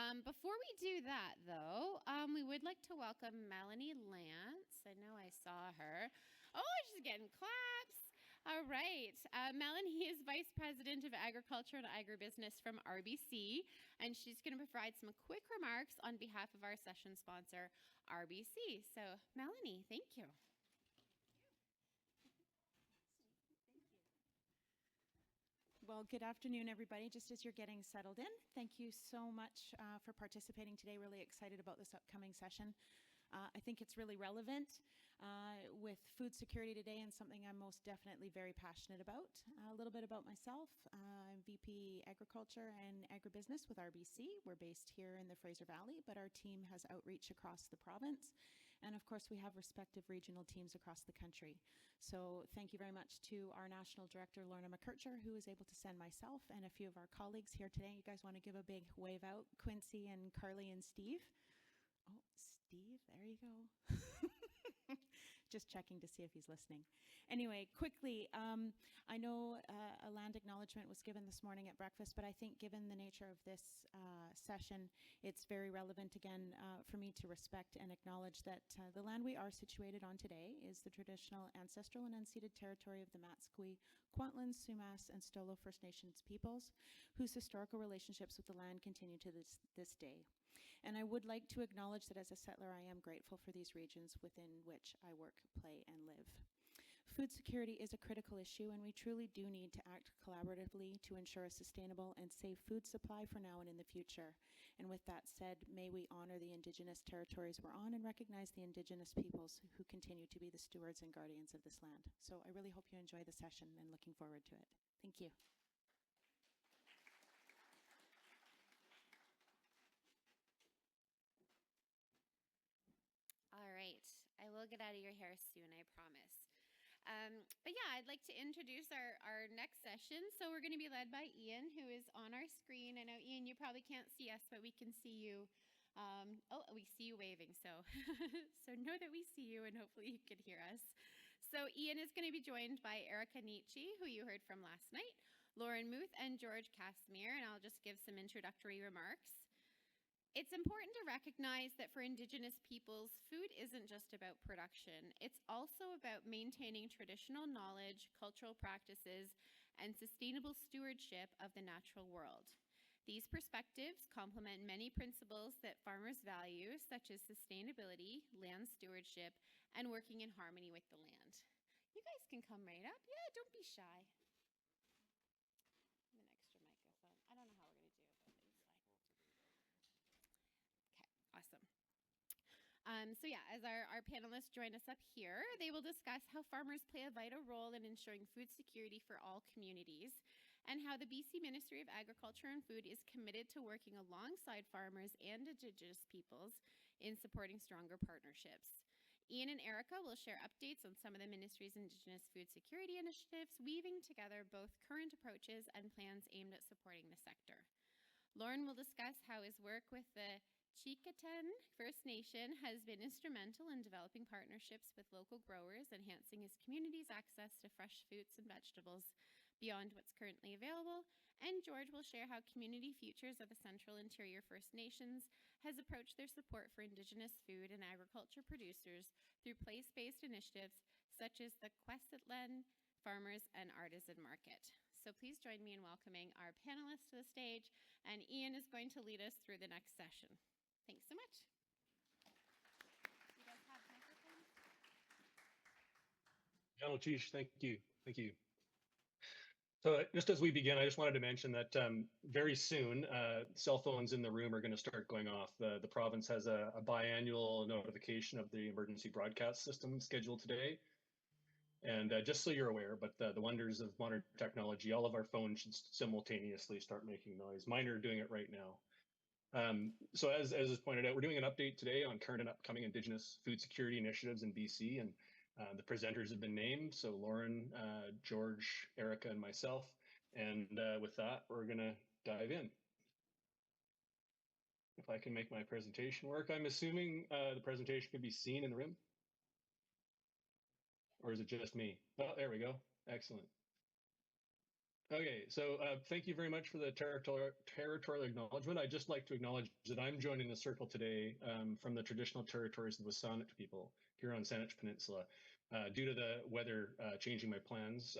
Before we do that, though, we would like to welcome Melanie Lance. I know I saw her. Oh, she's getting claps. All right. Melanie is Vice President of Agriculture and Agribusiness from RBC, and she's going to provide some quick remarks on behalf of our session sponsor, RBC. So, Melanie, thank you. Well, good afternoon, everybody. Just as you're getting settled in, thank you so much for participating today. Really excited about this upcoming session. I think it's really relevant with food security today and something I'm most definitely very passionate about. A little bit about myself. I'm VP Agriculture and Agribusiness with RBC. We're based here in the Fraser Valley, but our team has outreach across the province. And of course, we have respective regional teams across the country. So thank you very much to our National Director, Loren, who was able to send myself and a few of our colleagues here today. You guys want to give a big wave out? Quincy and Carly and Steve. Oh, Steve, there you go. Just checking to see if he's listening. Anyway, quickly, I know a land acknowledgement was given this morning at breakfast, but I think given the nature of this session, it's very relevant again for me to respect and acknowledge that the land we are situated on today is the traditional ancestral and unceded territory of the Matsqui, Kwantlen, Sumas, and Stolo First Nations peoples, whose historical relationships with the land continue to this day. And I would like to acknowledge that as a settler, I am grateful for these regions within which I work, play, and live. Food security is a critical issue, and we truly do need to act collaboratively to ensure a sustainable and safe food supply for now and in the future. And with that said, may we honor the Indigenous territories we're on and recognize the Indigenous peoples who continue to be the stewards and guardians of this land. So I really hope you enjoy the session and looking forward to it. Thank you. All right, I will get out of your hair soon, I promise. But yeah, I'd like to introduce our next session. So we're going to be led by Ian, who is on our screen. I know, Ian, you probably can't see us, but we can see you. We see you waving, so so know that we see you, and hopefully you can hear us. So Ian is going to be joined by Erica Nitchie, who you heard from last night, Loren Muth, and George Casimir, and I'll just give some introductory remarks. It's important to recognize that for Indigenous peoples, food isn't just about production. It's also about maintaining traditional knowledge, cultural practices, and sustainable stewardship of the natural world. These perspectives complement many principles that farmers value, such as sustainability, land stewardship, and working in harmony with the land. You guys can come right up. Yeah, don't be shy. An extra microphone. I don't know how we're going to do it, but it's fine. Awesome. So yeah, as our panelists join us up here, they will discuss how farmers play a vital role in ensuring food security for all communities, and how the BC Ministry of Agriculture and Food is committed to working alongside farmers and Indigenous peoples in supporting stronger partnerships. Ian and Erica will share updates on some of the ministry's Indigenous food security initiatives, weaving together both current approaches and plans aimed at supporting the sector. Loren will discuss how his work with the Tzeachten First Nation has been instrumental in developing partnerships with local growers, enhancing his community's access to fresh fruits and vegetables beyond what's currently available. And George will share how Community Futures of the Central Interior First Nations has approached their support for Indigenous food and agriculture producers through place-based initiatives such as the Tzeachten Farmers and Artisan Market. So please join me in welcoming our panelists to the stage, and Ian is going to lead us through the next session. Thanks so much. You guys have microphones? Thank you. Thank you. So just as we begin, I just wanted to mention that very soon, cell phones in the room are going to start going off. The province has a biannual notification of the emergency broadcast system scheduled today. And just so you're aware, but the wonders of modern technology, all of our phones should simultaneously start making noise. Mine are doing it right now. So as is pointed out, we're doing an update today on current and upcoming Indigenous food security initiatives in BC, and the presenters have been named. So Loren, George, Erica, and myself. And with that, we're gonna dive in. If I can make my presentation work, I'm assuming the presentation can be seen in the room. Or is it just me? Oh, there we go. Excellent. Okay, so thank you very much for the territorial acknowledgement. I'd just like to acknowledge that I'm joining the circle today from the traditional territories of the Saanich people here on Saanich Peninsula. Due to the weather changing my plans,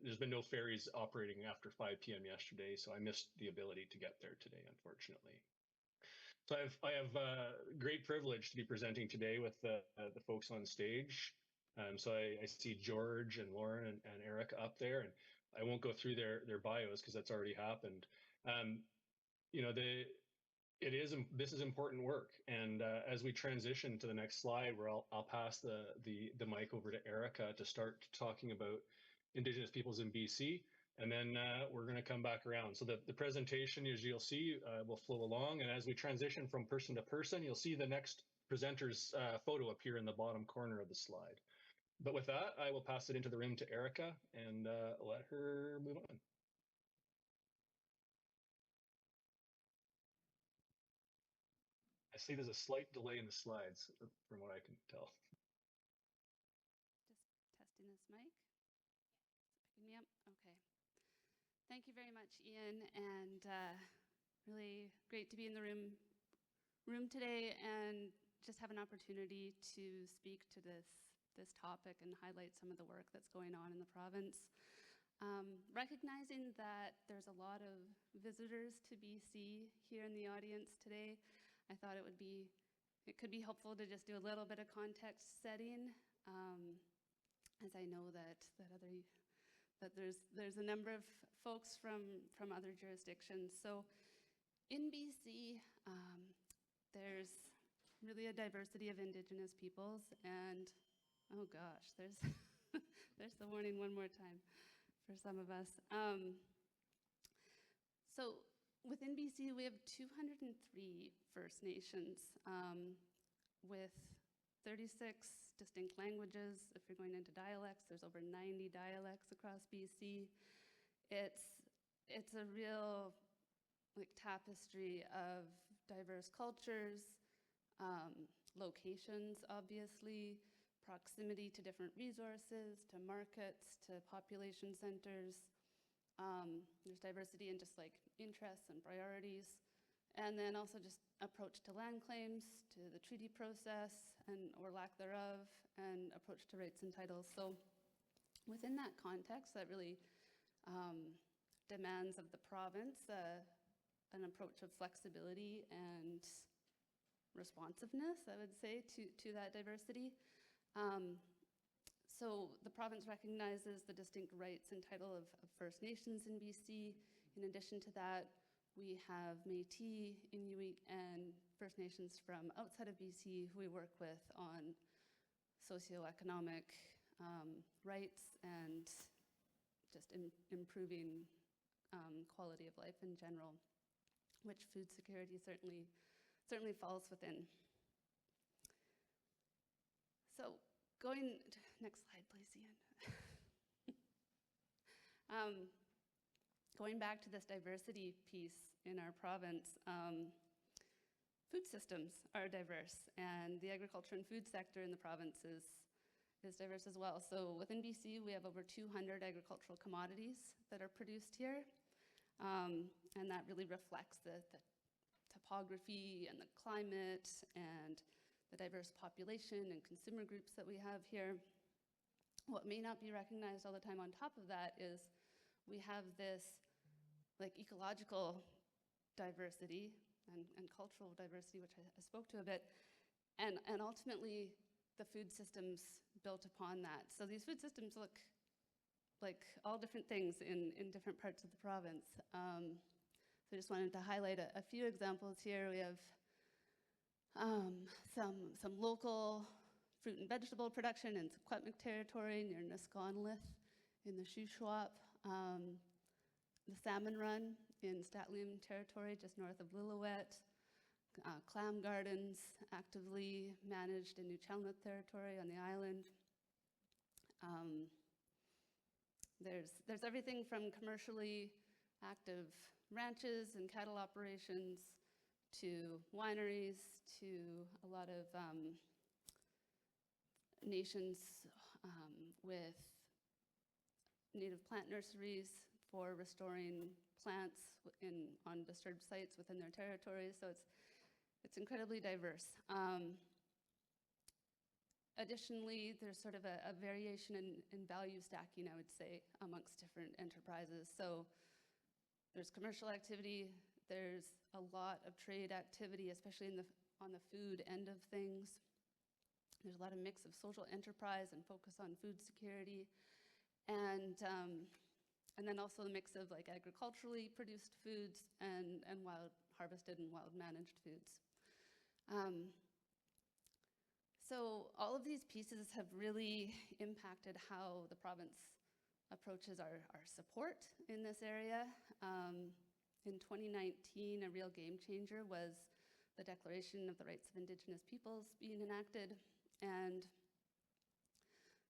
there's been no ferries operating after 5 p.m. yesterday, so I missed the ability to get there today, unfortunately. So I have great privilege to be presenting today with the folks on stage. So I see George and Loren and Eric up there, and I won't go through their bios because that's already happened. You know, this is important work, and as we transition to the next slide, where I'll pass the mic over to Erica to start talking about Indigenous peoples in BC. And then we're going to come back around. So the presentation, as you'll see, will flow along. And as we transition from person to person, you'll see the next presenter's photo appear in the bottom corner of the slide. But with that, I will pass it into the room to Erica and let her move on. I see there's a slight delay in the slides from what I can tell. Just testing this mic. Is it picking me up? Okay. Thank you very much, Ian, and really great to be in the room today and just have an opportunity to speak to this topic and highlight some of the work that's going on in the province. Recognizing that there's a lot of visitors to BC here in the audience today, I thought it could be helpful to just do a little bit of context setting, as I know that there's a number of folks from other jurisdictions. So in BC, there's really a diversity of Indigenous peoples, and oh gosh, there's there's the warning one more time for some of us. So within BC, we have 203 First Nations with 36 distinct languages. If you're going into dialects, there's over 90 dialects across BC. It's a real tapestry of diverse cultures, locations, obviously, proximity to different resources, to markets, to population centers. There's diversity in just interests and priorities. And then also just approach to land claims, to the treaty process, or lack thereof, and approach to rights and titles. So within that context, that really demands of the province an approach of flexibility and responsiveness, I would say, to that diversity. So the province recognizes the distinct rights and title of First Nations in BC. In addition to that, we have Métis, Inuit, and First Nations from outside of BC who we work with on socioeconomic rights and just improving quality of life in general, which food security certainly falls within. So next slide, please, Ian. Going back to this diversity piece in our province, food systems are diverse, and the agriculture and food sector in the province is diverse as well. So within BC, we have over 200 agricultural commodities that are produced here, and that really reflects the topography and the climate and the diverse population and consumer groups that we have here. What may not be recognized all the time on top of that is we have this ecological diversity and cultural diversity, which I spoke to a bit, and ultimately the food systems built upon that. So these food systems look like all different things in different parts of the province. So I just wanted to highlight a few examples here. We have some local fruit and vegetable production in Tzeachten territory near Nisconlith in the Shuswap. The salmon run in Statlium territory just north of Lillooet. Clam gardens actively managed in New Chalmette territory on the island. There's everything from commercially active ranches and cattle operations to wineries, to a lot of nations with native plant nurseries, for restoring plants on disturbed sites within their territories. So it's incredibly diverse. Additionally, there's sort of a variation in value stacking, I would say, amongst different enterprises. So there's commercial activity, there's a lot of trade activity, especially on the food end of things. There's a lot of mix of social enterprise and focus on food security. And then also the mix of like agriculturally produced foods and wild harvested and wild managed foods. So all of these pieces have really impacted how the province approaches our support in this area. In 2019, a real game changer was the Declaration of the Rights of Indigenous Peoples being enacted. And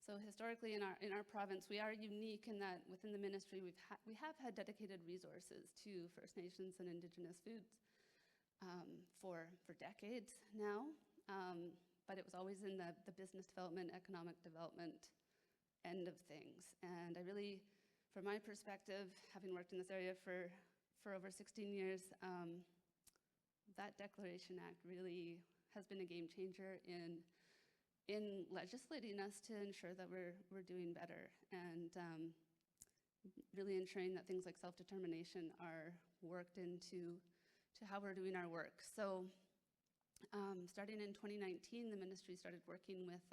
so historically in our province, we are unique in that within the ministry, we have had dedicated resources to First Nations and Indigenous foods for decades now. But it was always in the business development, economic development end of things. And I really, from my perspective, having worked in this area for over 16 years, that Declaration Act really has been a game changer in legislating us to ensure that we're doing better and really ensuring that things like self-determination are worked into how we're doing our work. So starting in 2019, the ministry started working with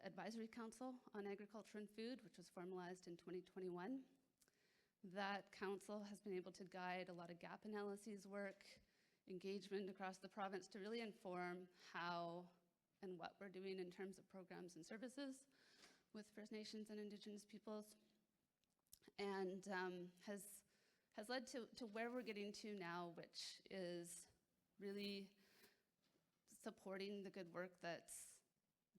Advisory Council on Agriculture and Food, which was formalized in 2021. That council has been able to guide a lot of gap analyses work, engagement across the province to really inform how and what we're doing in terms of programs and services with First Nations and Indigenous peoples, and has led to where we're getting to now, which is really supporting the good work that's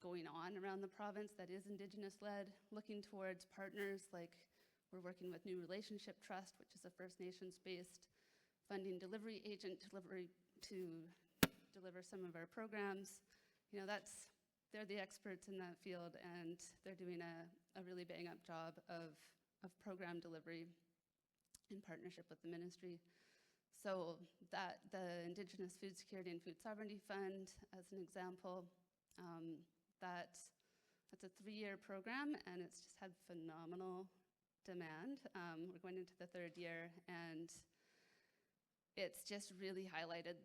going on around the province that is Indigenous-led, looking towards partners like we're working with New Relationship Trust, which is a First Nations-based funding delivery agent to deliver some of our programs. You know, they're the experts in that field, and they're doing a really bang-up job of program delivery in partnership with the ministry. So that the Indigenous Food Security and Food Sovereignty Fund, as an example, that's a 3-year program, and it's just had phenomenal demand. We're going into the 3rd year, and it's just really highlighted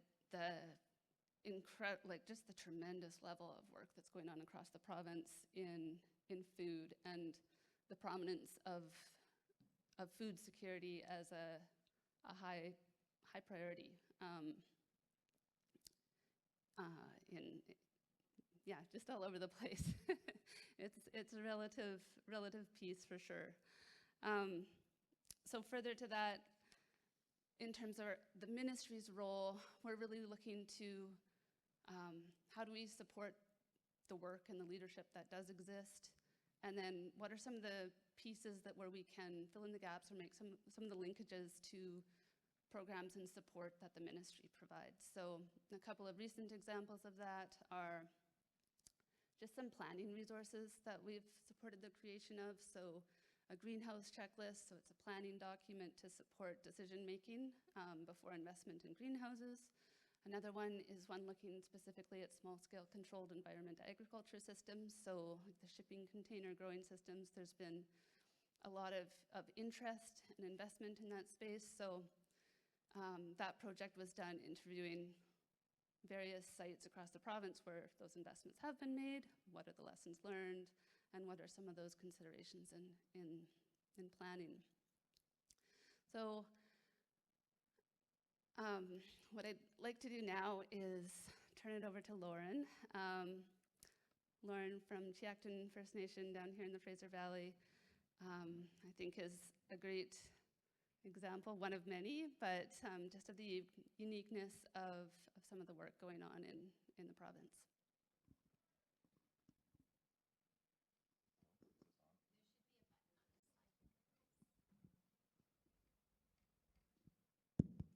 just the tremendous level of work that's going on across the province in food, and the prominence of food security as a high priority just all over the place. It's a relative piece for sure. So further to that, in terms of the ministry's role, we're really looking to how do we support the work and the leadership that does exist, and then what are some of the pieces where we can fill in the gaps or make some of the linkages to programs and support that the ministry provides. So a couple of recent examples of that are just some planning resources that we've supported the creation of. So a greenhouse checklist, so it's a planning document to support decision-making before investment in greenhouses. Another one is one looking specifically at small-scale controlled environment agriculture systems, so like the shipping container growing systems. There's been a lot of interest and investment in that space. So that project was done interviewing various sites across the province where those investments have been made, what are the lessons learned, and what are some of those considerations in planning. So what I'd like to do now is turn it over to Loren. Loren from Tzeachten First Nation down here in the Fraser Valley, I think is a great example, one of many, but just of the uniqueness of some of the work going on in the province.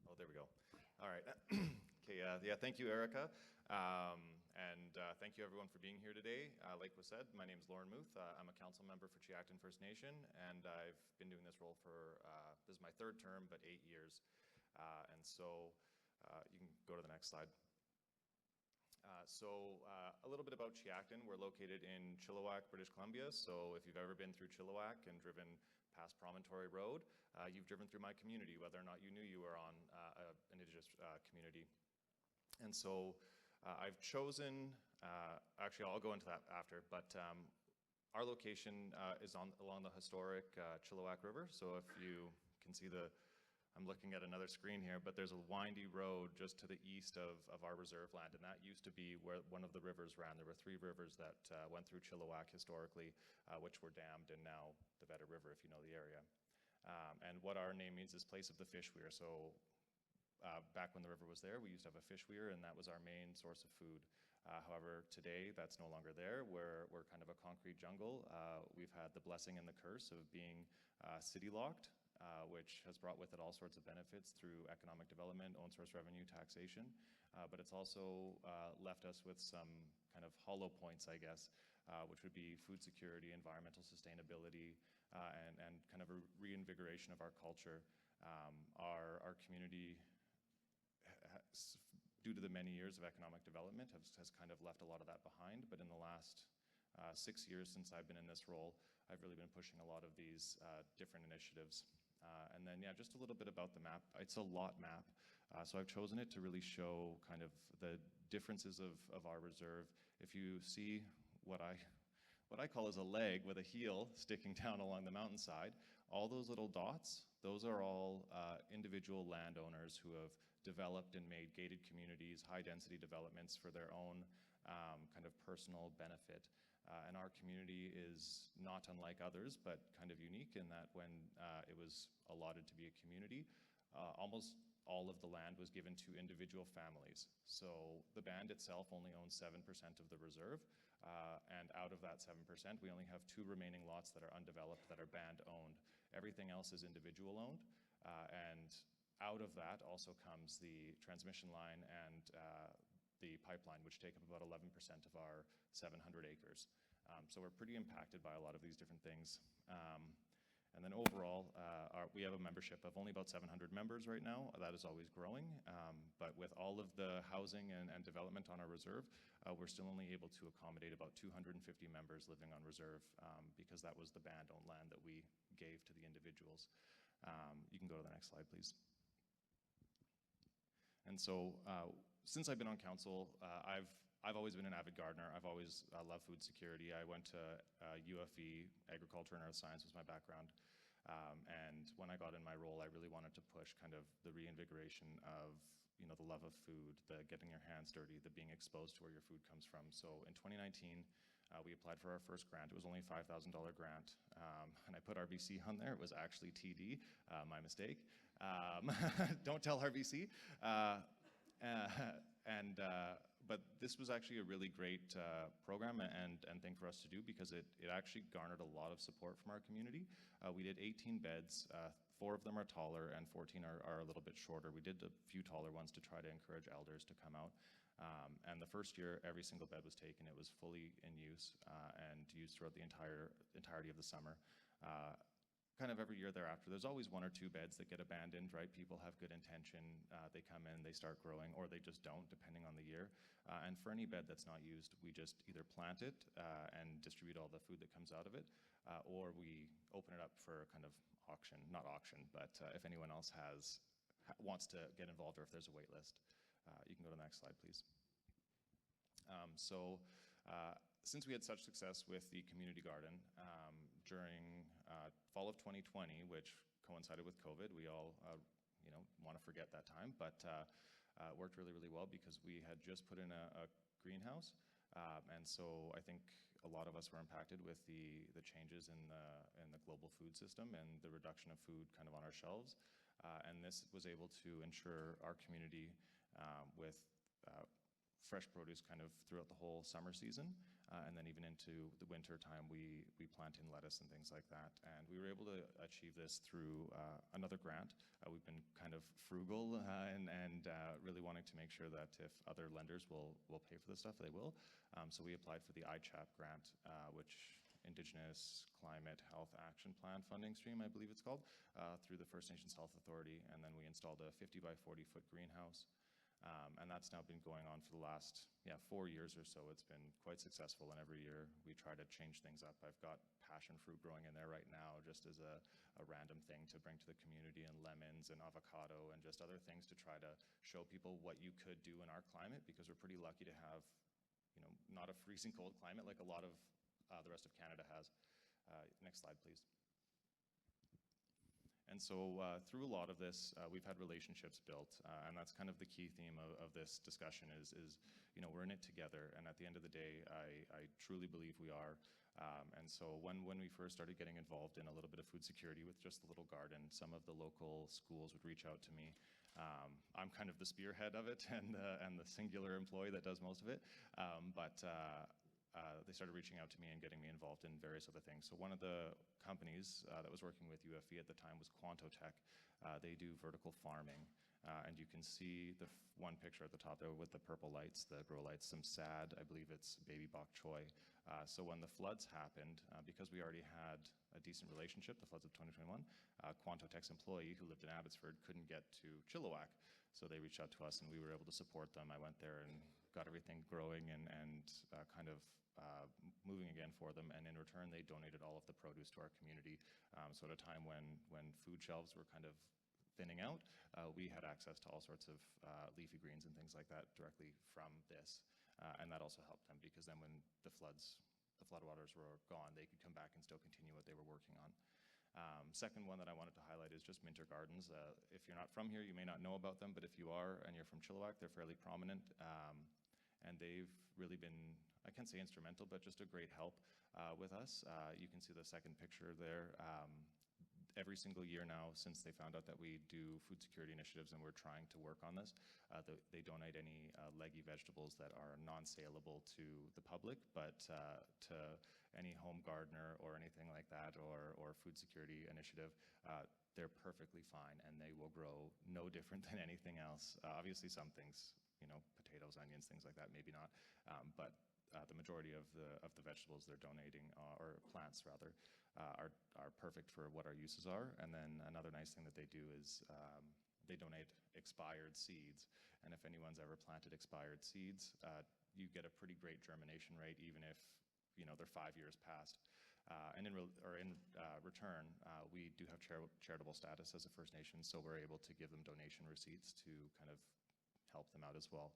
Oh, there we go. All right. Okay. Yeah. Thank you, Erica. And thank you everyone for being here today. Like was said, my name is Loren Muth. I'm a council member for Tzeachten First Nation, and I've been doing this role for, this is my 3rd term, but 8 years. And so you can go to the next slide. A little bit about Tzeachten. We're located in Chilliwack, British Columbia. So if you've ever been through Chilliwack and driven past Promontory Road, you've driven through my community, whether or not you knew you were on an Indigenous community. And so I've chosen, actually I'll go into that after, but our location is along the historic Chilliwack River. So if you can see I'm looking at another screen here, but there's a windy road just to the east of our reserve land, and that used to be where one of the rivers ran. There were 3 rivers that went through Chilliwack historically, which were dammed, and now the Better River, if you know the area. And what our name means is place of the fish weir. So back when the river was there, we used to have a fish weir, and that was our main source of food. However, today that's no longer there. We're kind of a concrete jungle. We've had the blessing and the curse of being city locked, which has brought with it all sorts of benefits through economic development, own source revenue, taxation. But it's also left us with some kind of hollow points, I guess, which would be food security, environmental sustainability, and kind of a reinvigoration of our culture. Our community, due to the many years of economic development, has kind of left a lot of that behind. But in the last 6 years since I've been in this role, I've really been pushing a lot of these different initiatives. And then, yeah, just a little bit about the map. It's a lot map. So I've chosen it to really show kind of the differences of our reserve. If you see what I call is a leg with a heel sticking down along the mountainside, all those little dots, those are all individual landowners who have developed and made gated communities, high-density developments for their own kind of personal benefit. And our community is not unlike others, but kind of unique in that when it was allotted to be a community, almost all of the land was given to individual families. So the band itself only owns 7% of the reserve, and out of that 7%, we only have 2 remaining lots that are undeveloped that are band owned. Everything else is individual owned, and out of that also comes the transmission line and the pipeline, which take up about 11% of our 700 acres. So we're pretty impacted by a lot of these different things. And then overall, we have a membership of only about 700 members right now. That is always growing. But with all of the housing and development on our reserve, we're still only able to accommodate about 250 members living on reserve because that was the band-owned land that we gave to the individuals. You can go to the next slide, please. And so since I've been on council, I've always been an avid gardener. I've always loved food security. I went to UFE, agriculture and earth science was my background. And when I got in my role, I really wanted to push kind of the reinvigoration of, you know, the love of food, the getting your hands dirty, the being exposed to where your food comes from. So in 2019, we applied for our first grant. It was only a $5,000 grant. And I put RBC on there. It was actually TD, my mistake. Don't tell RBC. But this was actually a really great program and thing for us to do because it actually garnered a lot of support from our community. We did 18 beds. 4 of them are taller and 14 are a little bit shorter. We did a few taller ones to try to encourage elders to come out. And the first year, every single bed was taken. It was fully in use and used throughout the entirety of the summer. Kind of every year thereafter, there's always 1 or 2 beds that get abandoned, right? People have good intention, they come in, they start growing, or they just don't, depending on the year. And for any bed that's not used, we just either plant it and distribute all the food that comes out of it, or we open it up for kind of auction, not auction, but if anyone else wants to get involved or if there's a wait list. You can go to the next slide, please. Since we had such success with the community garden, during fall of 2020, which coincided with COVID, we all want to forget that time, but worked really, really well because we had just put in a greenhouse. And so I think a lot of us were impacted with the changes in the global food system and the reduction of food kind of on our shelves. And this was able to ensure our community with fresh produce kind of throughout the whole summer season. And then even into the winter time, we plant in lettuce and things like that. And we were able to achieve this through another grant. We've been kind of frugal and really wanting to make sure that if other lenders will pay for this stuff, they will. So we applied for the ICHAP grant, which Indigenous Climate Health Action Plan funding stream, I believe it's called, through the First Nations Health Authority. And then we installed a 50 by 40 foot greenhouse. And that's now been going on for the last 4 years or so. It's been quite successful, and every year we try to change things up. I've got passion fruit growing in there right now just as a random thing to bring to the community, and lemons and avocado and just other things to try to show people what you could do in our climate, because we're pretty lucky to have, not a freezing cold climate like a lot of the rest of Canada has. Next slide, please. And so through a lot of this, we've had relationships built, and that's kind of the key theme of this discussion is we're in it together, and at the end of the day, I truly believe we are. And so when we first started getting involved in a little bit of food security with just the little garden, some of the local schools would reach out to me. I'm kind of the spearhead of it and the singular employee that does most of it, but they started reaching out to me and getting me involved in various other things. So one of the companies that was working with UFE at the time was Quantotech. They do vertical farming, and you can see the one picture at the top there with the purple lights, the grow lights, some sad, I believe it's baby bok choy. So when the floods happened, because we already had a decent relationship, the floods of 2021, Quantotech's employee who lived in Abbotsford couldn't get to Chilliwack, so they reached out to us and we were able to support them. I went there and got everything growing and kind of moving again for them, and in return they donated all of the produce to our community. So at a time when food shelves were kind of thinning out, we had access to all sorts of leafy greens and things like that directly from this, and that also helped them, because then when the floodwaters were gone, they could come back and still continue what they were working on. Second one that I wanted to highlight is just Minter Gardens. If you're not from here, you may not know about them, but if you are and you're from Chilliwack, they're fairly prominent, and they've really been, I can't say instrumental, but just a great help with us. You can see the second picture there. Every single year now, since they found out that we do food security initiatives and we're trying to work on this, they donate any leggy vegetables that are non-saleable to the public, but to any home gardener or anything like that, or food security initiative, they're perfectly fine, and they will grow no different than anything else. Obviously some things, potatoes, onions, things like that, maybe not, but the majority of the vegetables they're donating, or plants rather, are perfect for what our uses are. And then another nice thing that they do is they donate expired seeds. And if anyone's ever planted expired seeds, you get a pretty great germination rate, even if they're 5 years past. And in return, we do have charitable status as a First Nation, so we're able to give them donation receipts to kind of help them out as well.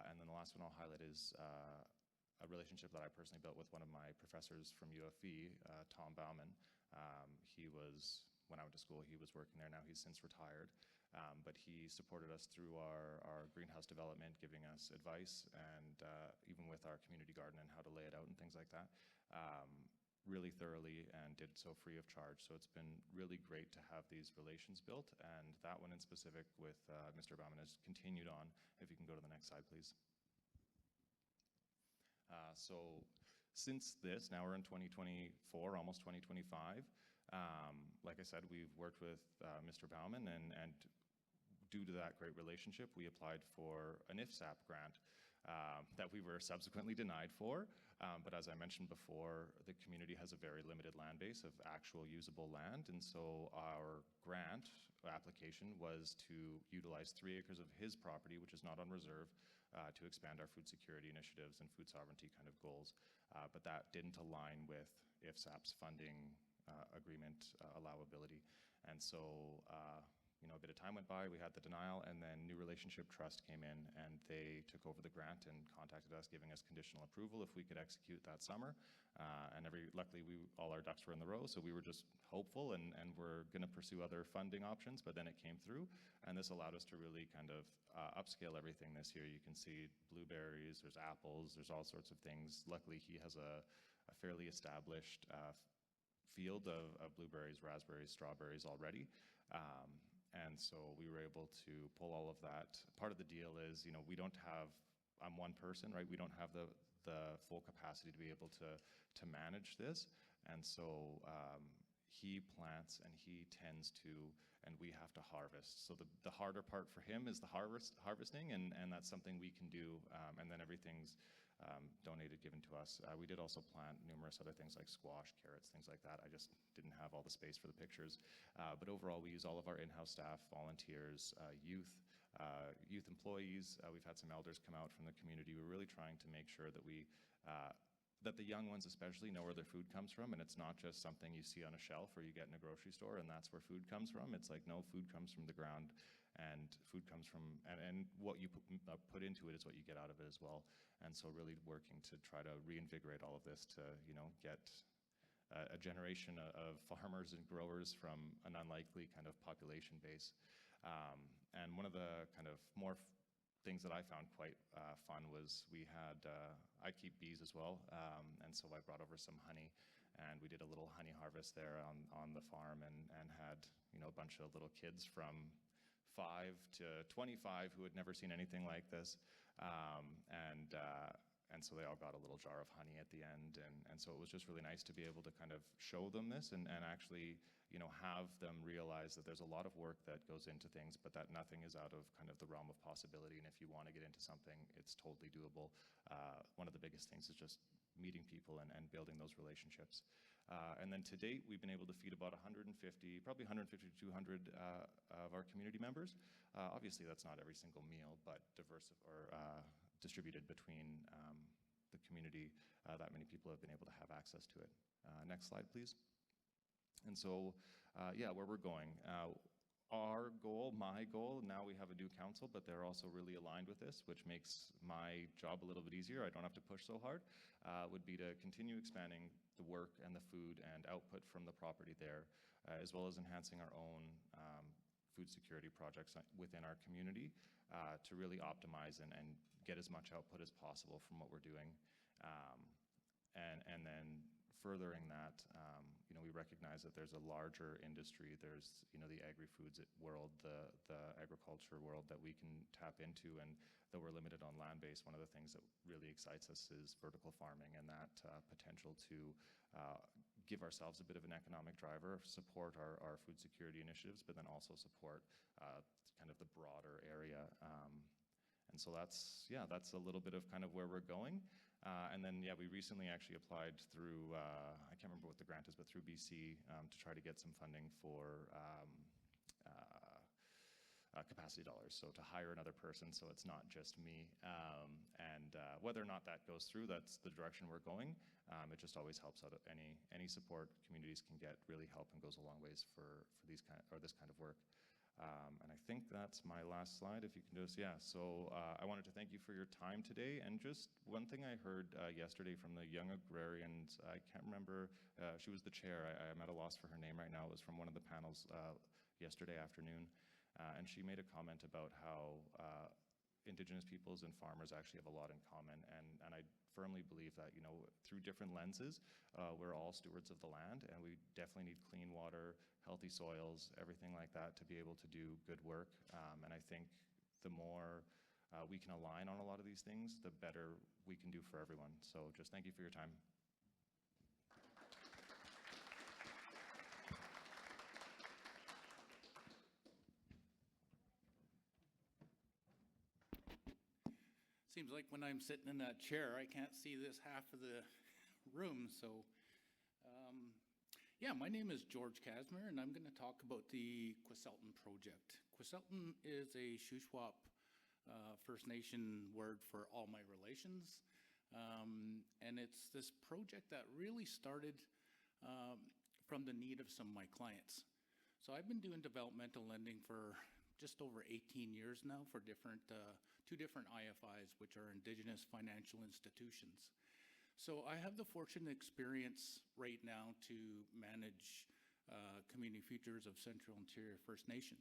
And then the last one I'll highlight is a relationship that I personally built with one of my professors from UFE, Tom Bauman. He was, when I went to school, he was working there. Now he's since retired, but he supported us through our greenhouse development, giving us advice, and even with our community garden and how to lay it out and things like that, really thoroughly, and did so free of charge. So it's been really great to have these relations built, and that one in specific with Mr. Bauman has continued on. If you can go to the next slide, please. So since this, now we're in 2024, almost 2025, like I said, we've worked with Mr. Bauman, and due to that great relationship, we applied for an IFSAP grant that we were subsequently denied for. But as I mentioned before, the community has a very limited land base of actual usable land, and so our grant application was to utilize 3 acres of his property, which is not on reserve, to expand our food security initiatives and food sovereignty kind of goals. But that didn't align with IFSAP's funding agreement allowability. And so a bit of time went by, we had the denial, and then New Relationship Trust came in, and they took over the grant and contacted us, giving us conditional approval if we could execute that summer. And luckily, all our ducks were in the row, so we were just hopeful, and we're going to pursue other funding options, but then it came through, and this allowed us to really kind of upscale everything this year. You can see blueberries, there's apples, there's all sorts of things. Luckily, he has a fairly established field of blueberries, raspberries, strawberries already. And so we were able to pull all of that. Part of the deal is, we don't have I'm one person, right? We don't have the full capacity to be able to manage this. And so he plants and he tends to, and we have to harvest. So the harder part for him is the harvesting, and that's something we can do, and then everything's donated, given to us. We did also plant numerous other things like squash, carrots, things like that. I just didn't have all the space for the pictures. But overall, we use all of our in-house staff, volunteers, youth employees. We've had some elders come out from the community. We're really trying to make sure that that the young ones especially know where their food comes from, and it's not just something you see on a shelf or you get in a grocery store and that's where food comes from. It's like, no, food comes from the ground, and food comes from, and what you put into it is what you get out of it as well. And so really working to try to reinvigorate all of this to, get a generation of farmers and growers from an unlikely kind of population base. And one of the kind of more things that I found quite fun was we had, I keep bees as well, and so I brought over some honey, and we did a little honey harvest there on the farm, and had, a bunch of little kids from 5 to 25 who had never seen anything like this, and so they all got a little jar of honey at the end, and so it was just really nice to be able to kind of show them this, and actually, have them realize that there's a lot of work that goes into things, but that nothing is out of kind of the realm of possibility. And if you want to get into something, it's totally doable. One of the biggest things is just meeting people and building those relationships. And then to date, we've been able to feed about probably 150 to 200 of our community members. Obviously, that's not every single meal, but distributed between the community, that many people have been able to have access to it. Next slide, please. And so, where we're going. My goal, now we have a new council, but they're also really aligned with this, which makes my job a little bit easier. I don't have to push so hard, would be to continue expanding the work and the food and output from the property there, as well as enhancing our own food security projects within our community to really optimize and get as much output as possible from what we're doing. And then furthering that, we recognize that there's a larger industry. There's, the agri-foods world, the agriculture world that we can tap into, and though we're limited on land base, one of the things that really excites us is vertical farming and that potential to give ourselves a bit of an economic driver, support our food security initiatives, but then also support kind of the broader area. And so that's a little bit of kind of where we're going. And then, we recently actually applied through, I can't remember what the grant is, but through BC to try to get some funding for capacity dollars, so to hire another person so it's not just me. And whether or not that goes through, that's the direction we're going. It just always helps out. Any support communities can get really help and goes a long ways for this kind of work. And I think that's my last slide, if you can just, So I wanted to thank you for your time today. And just one thing I heard yesterday from the Young Agrarians, I can't remember, she was the chair. I'm at a loss for her name right now. It was from one of the panels yesterday afternoon. And she made a comment about how Indigenous peoples and farmers actually have a lot in common. And I firmly believe that, through different lenses, we're all stewards of the land, and we definitely need clean water, healthy soils, everything like that to be able to do good work. And I think the more we can align on a lot of these things, the better we can do for everyone. So just thank you for your time. Seems like when I'm sitting in that chair, I can't see this half of the room. So, my name is George Casimir, and I'm going to talk about the Tzeachten project. Tzeachten is a Shuswap First Nation word for all my relations. And it's this project that really started from the need of some of my clients. So I've been doing developmental lending for just over 18 years now for two different IFIs, which are Indigenous Financial Institutions. So I have the fortunate experience right now to manage community futures of Central Interior First Nation.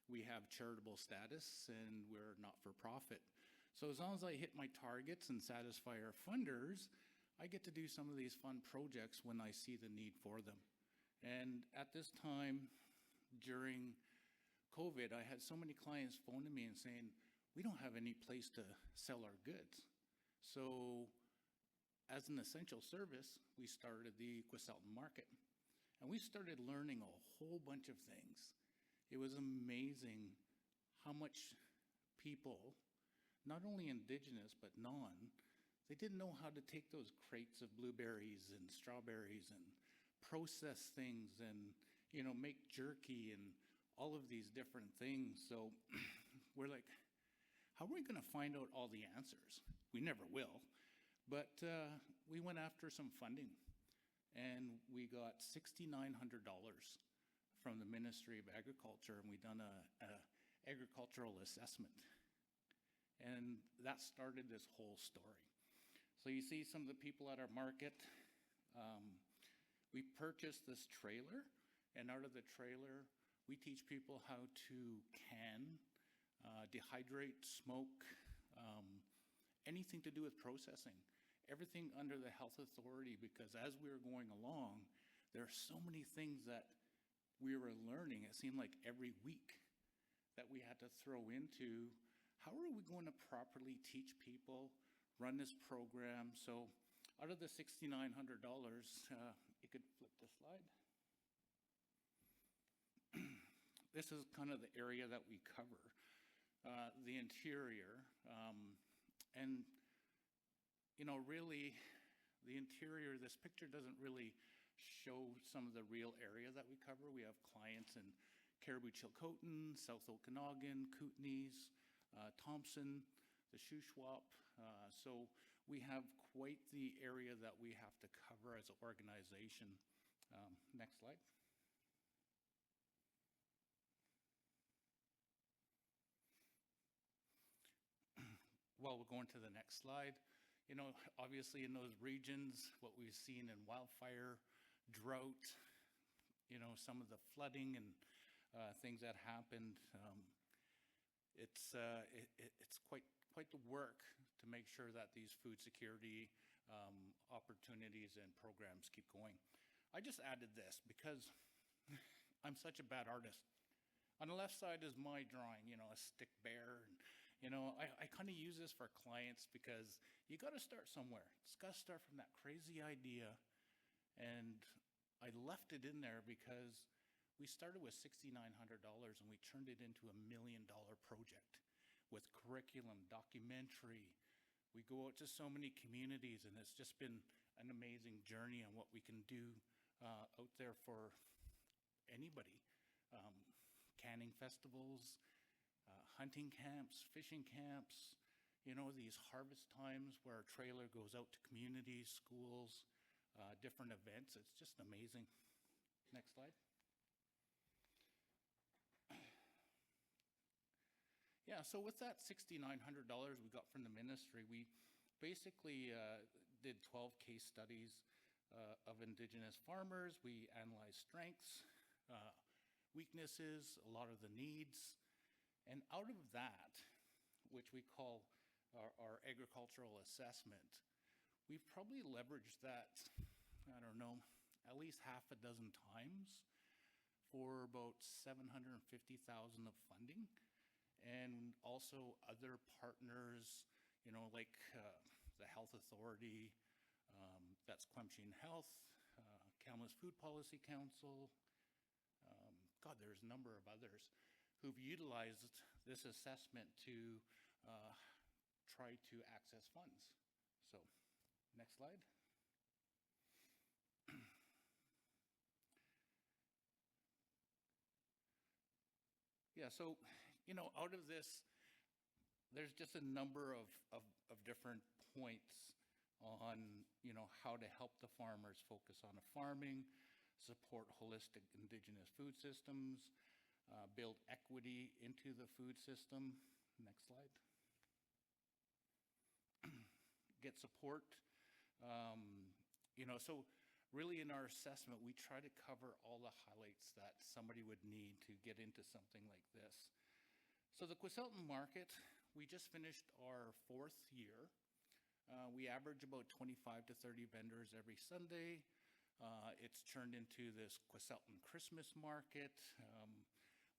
We have charitable status and we're not-for-profit. So as long as I hit my targets and satisfy our funders, I get to do some of these fun projects when I see the need for them. And at this time, during COVID, I had so many clients phoning me and saying, we don't have any place to sell our goods. So as an essential service, we started the Tzeachten Market. And we started learning a whole bunch of things. It was amazing how much people, not only Indigenous but non, they didn't know how to take those crates of blueberries and strawberries and process things and, you know, make jerky and all of these different things. So we're like, how are we going to find out all the answers? We never will. But we went after some funding, and we got $6,900 from the Ministry of Agriculture, and we done a agricultural assessment. And that started this whole story. So you see some of the people at our market. We purchased this trailer, and out of the trailer, we teach people how to can, dehydrate, smoke, anything to do with processing. Everything under the health authority, because as we were going along, there are so many things that we were learning. It seemed like every week that we had to throw into, how are we going to properly teach people, run this program? So out of the $6,900, you could flip the slide. This is kind of the area that we cover, the interior. And you know, really, the interior, this picture doesn't really show some of the real area that we cover. We have clients in Caribou-Chilcotin, South Okanagan, Kootenays, Thompson, the Shuswap. So we have quite the area that we have to cover as an organization. Next slide. Well, we'll go into the next slide. You know, obviously in those regions, what we've seen in wildfire, drought, you know, some of the flooding and things that happened, it's quite the work to make sure that these food security opportunities and programs keep going. I just added this because I'm such a bad artist. On the left side is my drawing, you know, a stick bear. And, you know, I kind of use this for clients because you got to start somewhere. It's got to start from that crazy idea. And I left it in there because we started with $6,900 and we turned it into $1 million project with curriculum, documentary. We go out to so many communities, and it's just been an amazing journey on what we can do out there for anybody. Canning festivals, hunting camps, fishing camps, you know, these harvest times where our trailer goes out to communities, schools, different events. It's just amazing. Next slide. Yeah, so with that $6,900 we got from the ministry, we basically did 12 case studies of Indigenous farmers. We analyzed strengths, weaknesses, a lot of the needs. And out of that, which we call our agricultural assessment, we've probably leveraged that, I don't know, at least half a dozen times for about $750,000 of funding. And also other partners, you know, like the Health Authority, that's Quemchine Health, Kamloops Food Policy Council. God, there's a number of others who've utilized this assessment to try to access funds. So, next slide. Yeah, so, you know, out of this, there's just a number of different points on, you know, how to help the farmers focus on farming, support holistic Indigenous food systems, build equity into the food system. Next slide. Get support. You know, so really in our assessment, we try to cover all the highlights that somebody would need to get into something like this. So the Tzeachten Market, we just finished our 4th year. We average about 25 to 30 vendors every Sunday. It's turned into this Tzeachten Christmas market.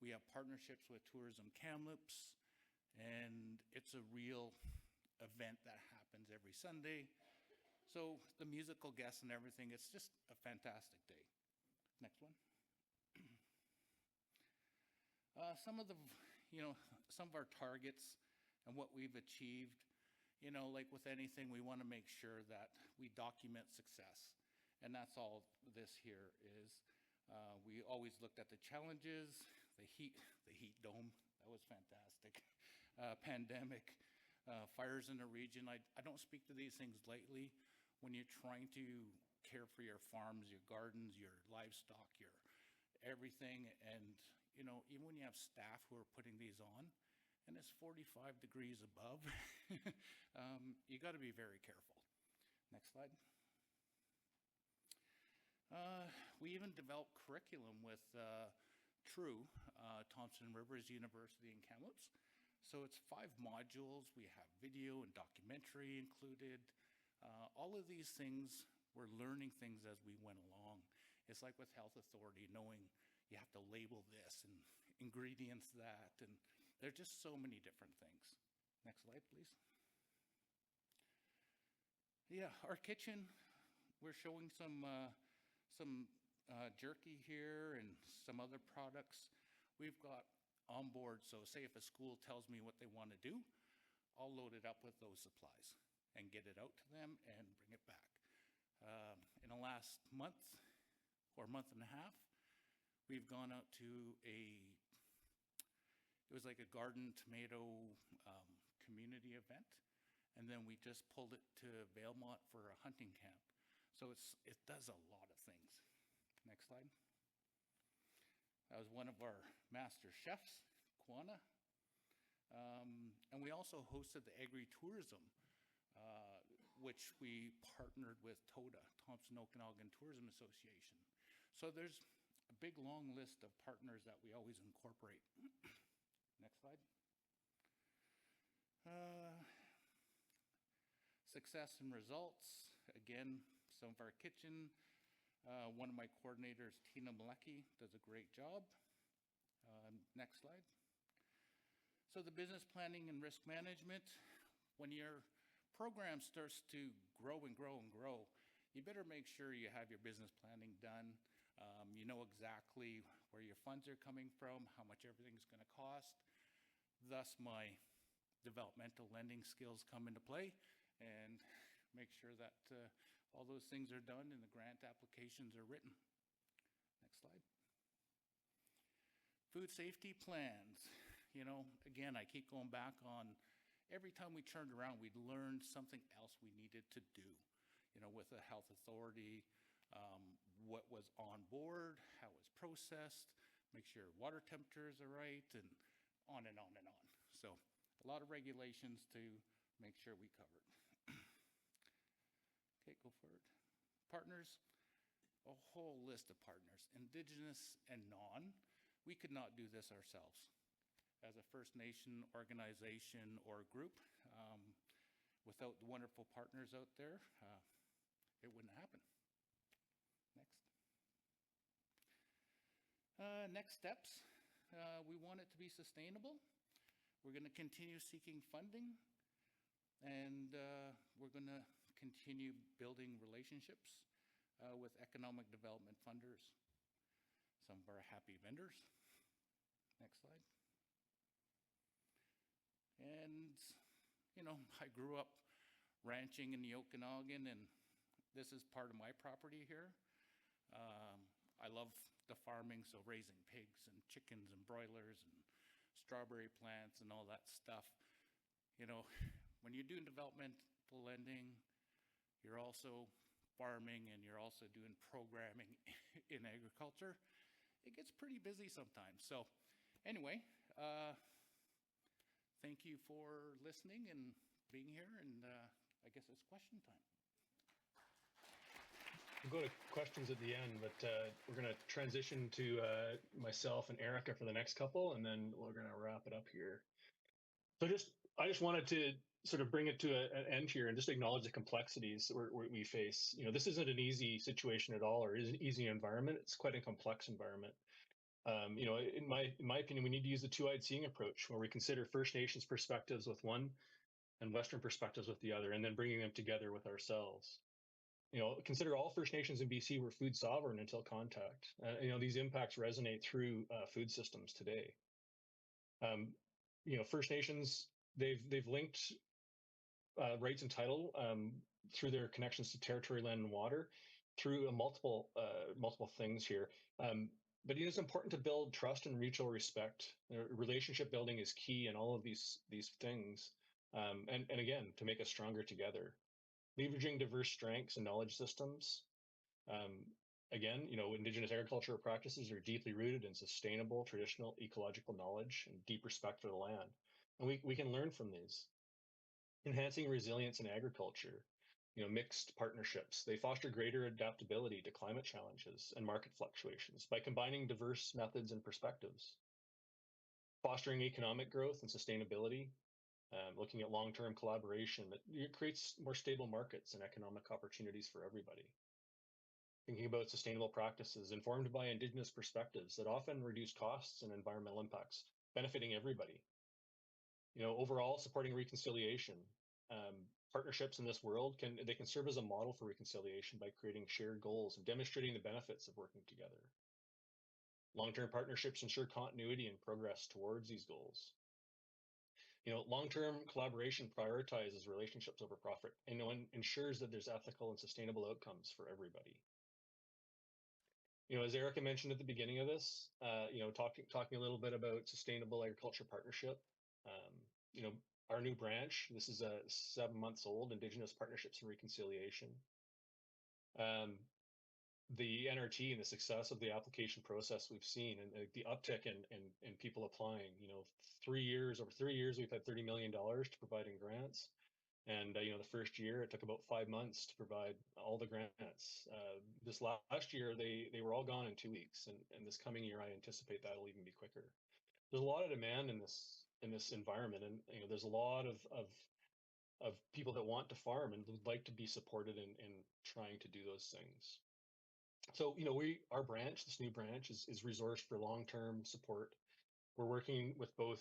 We have partnerships with Tourism Kamloops, and it's a real event that happens every Sunday. So the musical guests and everything, it's just a fantastic day. Next one. Some of the, some of our targets and what we've achieved, like with anything, we want to make sure that we document success. And that's all this here is. We always looked at the challenges, the heat dome, that was fantastic. Pandemic, fires in the region. I don't speak to these things lightly. When you're trying to care for your farms, your gardens, your livestock, your everything, and even when you have staff who are putting these on, and it's 45 degrees above, you got to be very careful. Next slide. We even developed curriculum with TRU, Thompson Rivers University in Kamloops. So it's 5 modules. We have video and documentary included. All of these things, we're learning things as we went along. It's like with health authority, knowing you have to label this and ingredients that, and there's just so many different things. Next slide, please. Yeah, our kitchen, we're showing some jerky here and some other products we've got on board. So say if a school tells me what they want to do, I'll load it up with those supplies and get it out to them and bring it back. In the last month or month and a half, we've gone out to it was like a garden tomato community event, and then we just pulled it to Valemont for a hunting camp. So it does a lot of things. Next slide. That was one of our master chefs, Kwana. And we also hosted the agri-tourism, which we partnered with TOTA, Thompson Okanagan Tourism Association. So there's a big long list of partners that we always incorporate. Next slide. Success and results. Again, some of our kitchen. One of my coordinators, Tina Malecki, does a great job. Next slide. So the business planning and risk management, when your program starts to grow and grow and grow, you better make sure you have your business planning done. You know exactly where your funds are coming from, how much everything's going to cost. Thus, my developmental lending skills come into play, and make sure that all those things are done and the grant applications are written. Next slide. Food safety plans. Again, I keep going back on every time we turned around, we'd learned something else we needed to do, with the health authority, what was on board, how it was processed, make sure water temperatures are right, and on and on and on. So a lot of regulations to make sure we covered. Okay, go for it. Partners, a whole list of partners, Indigenous and non. We could not do this ourselves. As a First Nation organization or group, without the wonderful partners out there, it wouldn't happen. Next. Next steps, we want it to be sustainable. We're going to continue seeking funding, and we're going to continue building relationships with economic development funders, some of our happy vendors. Next slide. And, I grew up ranching in the Okanagan, and this is part of my property here. I love the farming, so raising pigs and chickens and broilers and strawberry plants and all that stuff. When you're doing developmental lending, you're also farming and you're also doing programming in agriculture. It gets pretty busy sometimes. So anyway, thank you for listening and being here, and I guess it's question time. We'll go to questions at the end, but we're going to transition to myself and Erica for the next couple, and then we're going to wrap it up here. So I just wanted to sort of bring it to an end here and just acknowledge the complexities we face. This isn't an easy situation at all, or is an easy environment. It's quite a complex environment. In my opinion, we need to use the two-eyed seeing approach, where we consider First Nations perspectives with one and Western perspectives with the other, and then bringing them together with ourselves. Consider all First Nations in BC were food sovereign until contact. These impacts resonate through food systems today. First Nations, they've linked rights and title through their connections to territory, land, and water through multiple things here. But it's important to build trust and mutual respect. Relationship building is key in all of these things. And again, to make us stronger together. Leveraging diverse strengths and knowledge systems. Again, Indigenous agricultural practices are deeply rooted in sustainable, traditional, ecological knowledge and deep respect for the land. And we can learn from these. Enhancing resilience in agriculture, mixed partnerships. They foster greater adaptability to climate challenges and market fluctuations by combining diverse methods and perspectives. Fostering economic growth and sustainability, looking at long-term collaboration that creates more stable markets and economic opportunities for everybody. Thinking about sustainable practices informed by Indigenous perspectives that often reduce costs and environmental impacts, benefiting everybody. Overall, supporting reconciliation. Partnerships in this world can serve as a model for reconciliation by creating shared goals and demonstrating the benefits of working together. Long-term partnerships ensure continuity and progress towards these goals. Long-term collaboration prioritizes relationships over profit and ensures that there's ethical and sustainable outcomes for everybody. As Erica mentioned at the beginning of this, talking a little bit about sustainable agriculture partnership. Our new branch, this is 7 months old, Indigenous Partnerships and Reconciliation. The NRT and the success of the application process we've seen, and the uptick in people applying. Over 3 years, we've had $30 million to provide in grants. And the first year, it took about 5 months to provide all the grants. This last year, they were all gone in 2 weeks, and this coming year, I anticipate that'll even be quicker. There's a lot of demand in this environment, and there's a lot of people that want to farm and would like to be supported in trying to do those things. So our branch, this new branch, is resourced for long-term support. We're working with both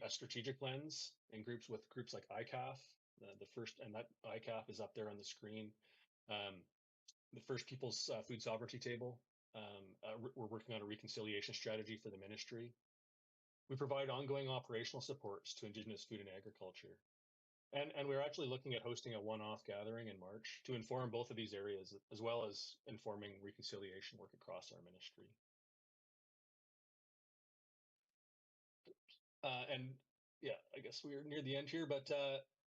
a strategic lens and groups like ICAF, the first, and that ICAF is up there on the screen. The First Peoples Food Sovereignty Table. We're working on a reconciliation strategy for the ministry. We provide ongoing operational supports to Indigenous food and agriculture. And we're actually looking at hosting a one-off gathering in March to inform both of these areas, as well as informing reconciliation work across our ministry. And yeah, I guess we're near the end here, but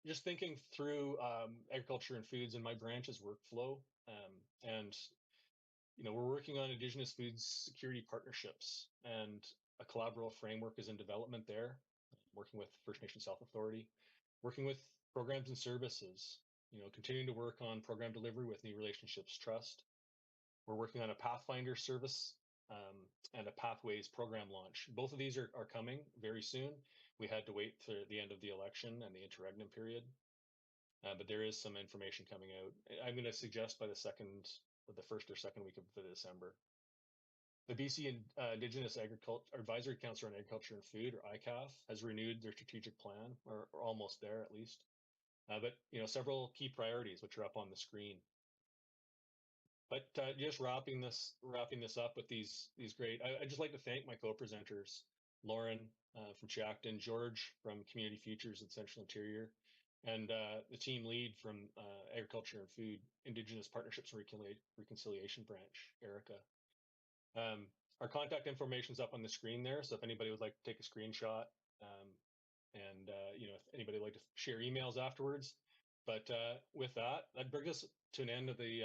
just thinking through agriculture and foods in my branch's workflow. And we're working on Indigenous food security partnerships, and a collaborative framework is in development there, working with First Nation Self Authority, working with programs and services, continuing to work on program delivery with New Relationships Trust. We're working on a Pathfinder service and a Pathways program launch. Both of these are coming very soon. We had to wait for the end of the election and the interregnum period, but there is some information coming out. I'm going to suggest by the first or second week of December. The BC Indigenous Advisory Council on Agriculture and Food, or ICAF, has renewed their strategic plan, or almost there at least. But several key priorities, which are up on the screen. But just wrapping this up with these great. I'd just like to thank my co-presenters, Loren from Tzeachten, George from Community Futures in Central Interior, and the team lead from Agriculture and Food, Indigenous Partnerships and Reconciliation Branch, Erica. Our contact information is up on the screen there, so if anybody would like to take a screenshot, and if anybody would like to share emails afterwards. But with that brings us to an end of the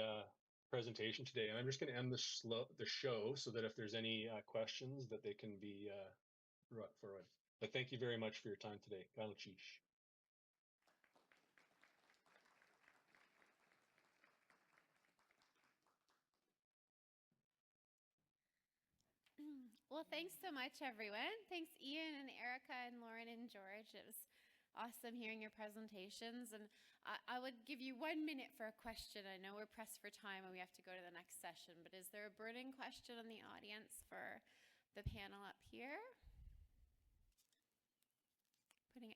presentation today, and I'm just going to end the show so that if there's any questions that they can be brought forward. But thank you very much for your time today. Galachish. Well, thanks so much, everyone. Thanks, Ian and Erica and Loren and George. It was awesome hearing your presentations. And I would give you 1 minute for a question. I know we're pressed for time and we have to go to the next session, but is there a burning question in the audience for the panel up here.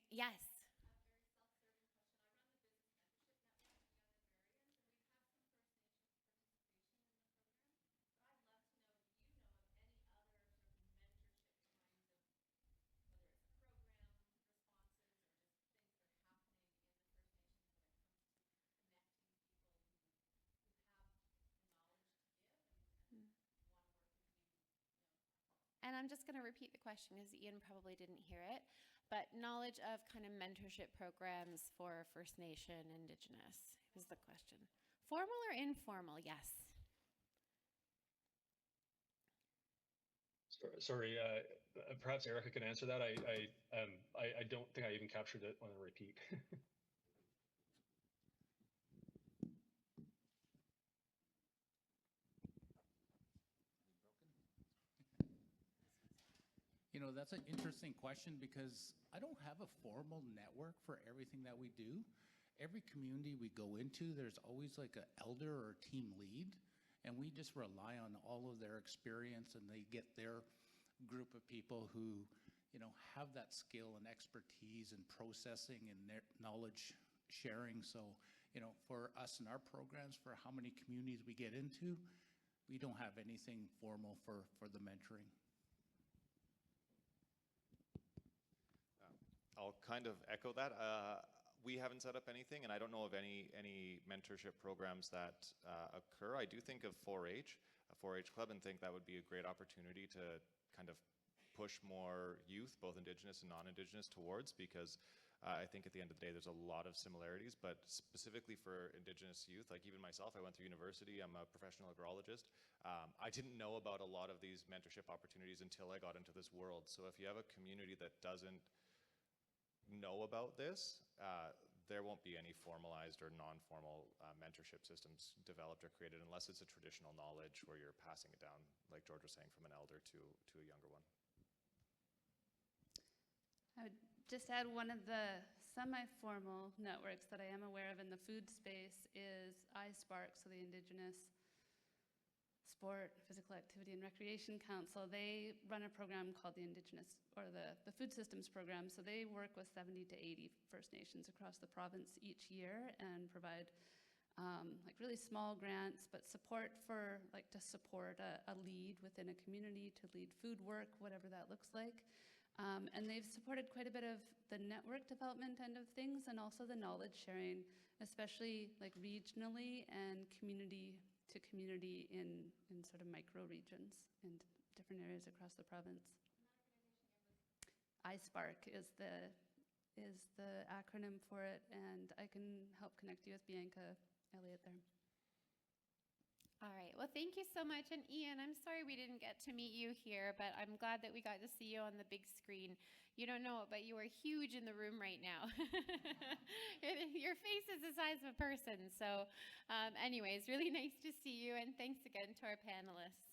Yes. And I'm just going to repeat the question because Ian probably didn't hear it, but knowledge of kind of mentorship programs for First Nation, Indigenous is the question. Formal or informal? Yes. Sorry, perhaps Erica can answer that. I don't think I even captured it on the repeat. You know, that's an interesting question because I don't have a formal network for everything that we do. Every community we go into, there's always like an elder or team lead, and we just rely on all of their experience, and they get their group of people who, you know, have that skill and expertise in processing and their knowledge sharing. So, you know, for us and our programs, for how many communities we get into, we don't have anything formal for the mentoring. I'll kind of echo that. We haven't set up anything, and I don't know of any mentorship programs that occur. I do think of 4-H, a 4-H club, and think that would be a great opportunity to kind of push more youth, both Indigenous and non-Indigenous, towards, because I think at the end of the day there's a lot of similarities, but specifically for Indigenous youth, like even myself, I went through university, I'm a professional agrologist. I didn't know about a lot of these mentorship opportunities until I got into this world. So if you have a community that doesn't know about this, there won't be any formalized or non-formal mentorship systems developed or created unless it's a traditional knowledge where you're passing it down, like George was saying, from an elder to a younger one. I would just add one of the semi-formal networks that I am aware of in the food space is iSpark, so the Indigenous Sport, Physical Activity and Recreation Council. They run a program called the Indigenous, or the Food Systems Program. So they work with 70 to 80 First Nations across the province each year and provide like really small grants, but support for, like to support a lead within a community, to lead food work, whatever that looks like. And they've supported quite a bit of the network development end of things and also the knowledge sharing, especially like regionally and community to community in sort of micro regions in different areas across the province. iSpark is the acronym for it, and I can help connect you with Bianca Elliott there. All right. Well, thank you so much. And Ian, I'm sorry we didn't get to meet you here, but I'm glad that we got to see you on the big screen. You don't know it, but you are huge in the room right now. Your face is the size of a person. So anyways, really nice to see you. And thanks again to our panelists.